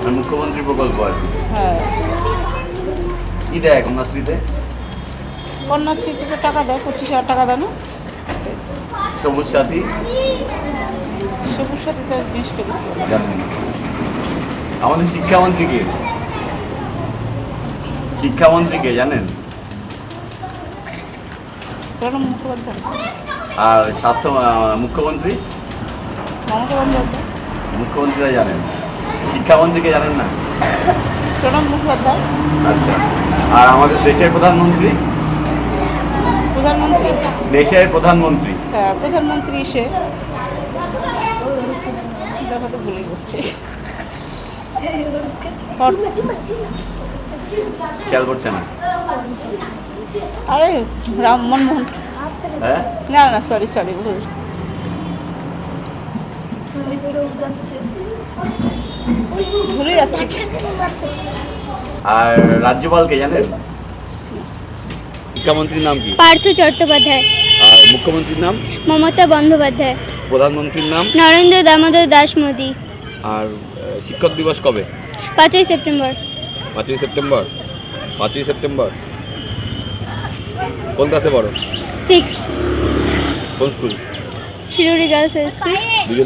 আর মুখ্যমন্ত্রী প্রকল্প আর কি। হ্যাঁ, কি দেয় কন্যাশ্রীতে? কন্যাশ্রী থেকে টাকা দেয়, 25,000 টাকা দেয় না? সবুজ সাথী সবুজ সাথী তো জিনিসটা বুঝতে পারলাম না। জানেন না? আমাদের শিক্ষামন্ত্রী কে? শিক্ষামন্ত্রী কে জানেন? প্রণব মুখোপাধ্যায়, আর স্বাস্থ্য মুখ্যমন্ত্রী? মমতা বন্দ্যোপাধ্যায়, মুখ্যমন্ত্রীরা জানেন, শিক্ষামন্ত্রীকে জানেন না? প্রণব মুখোপাধ্যায়। আচ্ছা, আর আমাদের দেশের প্রধানমন্ত্রী? প্রধানমন্ত্রী, দেশের প্রধানমন্ত্রী হ্যাঁ প্রধানমন্ত্রী সে দেখা তো ভুলে যাচ্ছে। খেয়াল করছে না? আরে রাম মনমোহন, হ্যাঁ, না না সরি সরি ভুল। ভুলে যাচ্ছি। আর রাজ্যপালকে জানেন? শিক্ষামন্ত্রীর নাম কি? পার্থ চট্টোপাধ্যায়, আর মুখ্যমন্ত্রীর নাম? মমতা বন্দ্যোপাধ্যায়, প্রধানমন্ত্রীর নাম? নরেন্দ্র দামোদর দাস মোদী। আর শিক্ষক দিবস কবে? 5ই সেপ্টেম্বর। 5ই সেপ্টেম্বর। 5ই সেপ্টেম্বর কোন ক্লাসে পড়ো? 6, কোন school? Shiruri girls high school. দুজনে